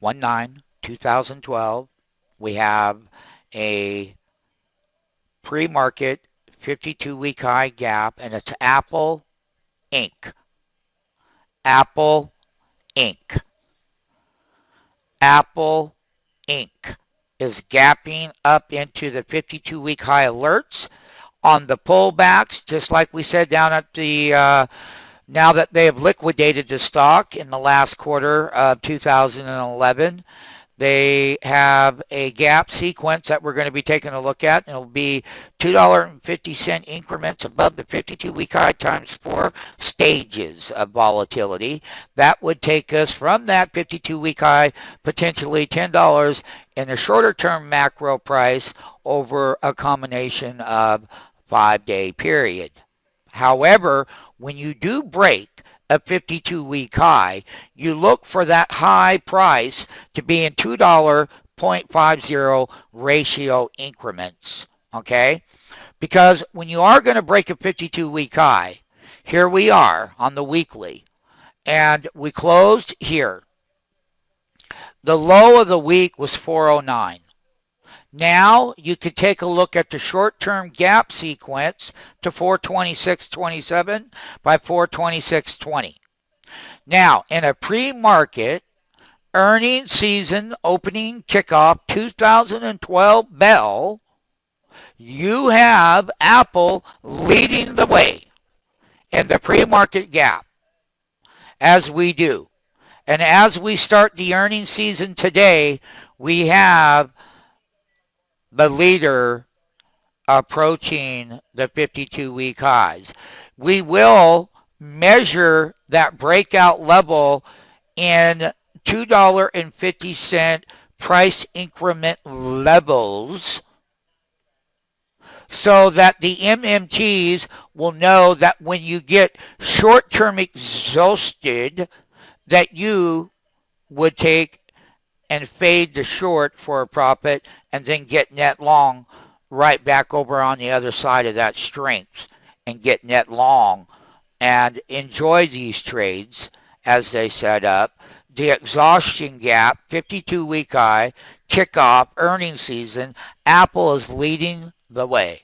1/9/2012. We have a pre-market 52-week high gap, and it's Apple Inc. Apple Inc. Apple Inc. is gapping up into the 52-week high alerts on the pullbacks, just like we said down at the now that they have liquidated the stock in the last quarter of 2011. They have a gap sequence that we're going to be taking a look at. It'll be $2.50 increments above the 52-week high times 4 stages of volatility. That would take us from that 52-week high, potentially $10 in a shorter-term macro price over a combination of 5-day period. However, when you do break a 52-week high, you look for that high price to be in $2.50 ratio increments, okay? Because when you are going to break a 52-week high, here we are on the weekly, and we closed here. The low of the week was 409. Now you could take a look at the short-term gap sequence to 426.27 by 426.20. Now, in a pre-market earnings season opening kickoff 2012 bell, you have Apple leading the way in the pre-market gap, as we do. And as we start the earnings season today, we have the leader approaching the 52-week highs. We will measure that breakout level in $2.50 price increment levels so that the MMTs will know that when you get short-term exhausted, that you would take and fade the short for a profit and then get net long right back over on the other side of that strength and get net long and enjoy these trades as they set up. The exhaustion gap, 52-week high, kickoff, earnings season, Apple is leading the way.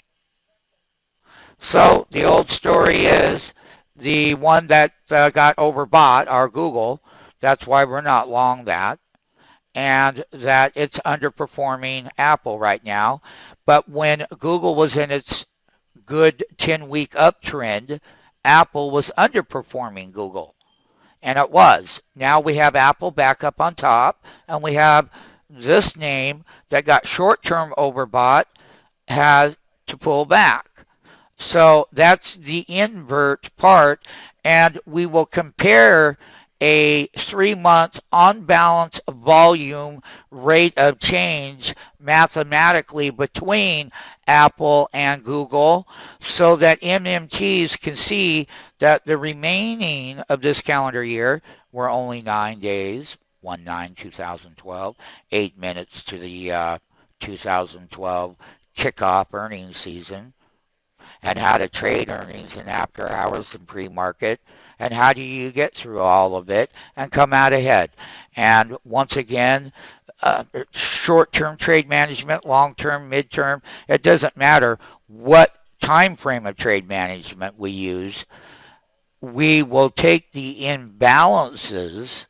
So the old story is the one that got overbought, our Google, that's why we're not long that. And that it's underperforming Apple right now. But when Google was in its good 10-week uptrend, Apple was underperforming Google. And it was. Now we have Apple back up on top, and we have this name that got short-term overbought has to pull back. So that's the invert part, and we will compare a 3-month on balance volume rate of change mathematically between Apple and Google so that MMTs can see that the remaining of this calendar year, we're only 9 days, 1/9/2012, 8 minutes to the 2012 kickoff earnings season, and how to trade earnings in after hours and pre-market, and how do you get through all of it and come out ahead. And once again, short-term trade management, long-term, mid-term, it doesn't matter what time frame of trade management we use. We will take the imbalances,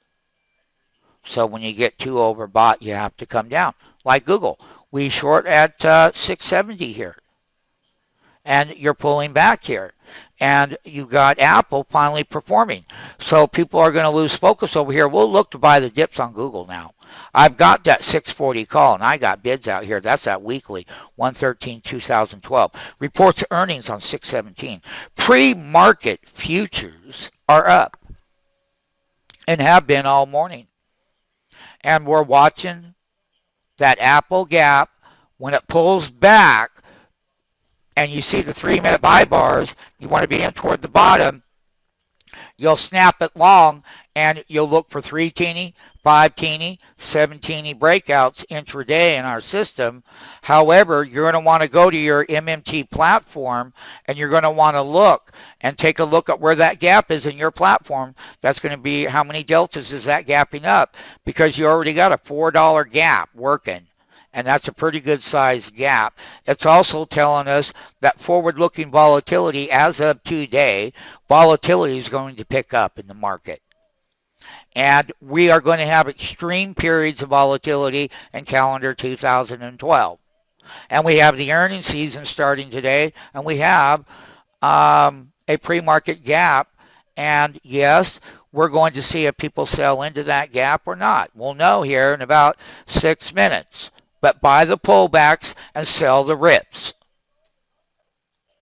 so when you get too overbought, you have to come down. Like Google, we short at 670 here. And you're pulling back here. And you got Apple finally performing. So people are going to lose focus over here. We'll look to buy the dips on Google now. I've got that 640 call, and I got bids out here. That's that weekly, 1/13/2012. Reports earnings on 6/17. Pre-market futures are up and have been all morning. And we're watching that Apple gap when it pulls back. And you see the 3-minute buy bars, you want to be in toward the bottom, you'll snap it long and you'll look for 3 teeny, 5 teeny, 7 teeny breakouts intraday in our system. However, you're going to want to go to your MMT platform and you're going to want to look and take a look at where that gap is in your platform. That's going to be how many deltas is that gapping up, because you already got a $4 gap working. And that's a pretty good sized gap. It's also telling us that forward-looking volatility as of today, volatility is going to pick up in the market. And we are going to have extreme periods of volatility in calendar 2012. And we have the earnings season starting today, and we have a pre-market gap. And yes, we're going to see if people sell into that gap or not. We'll know here in about 6 minutes. But buy the pullbacks and sell the rips.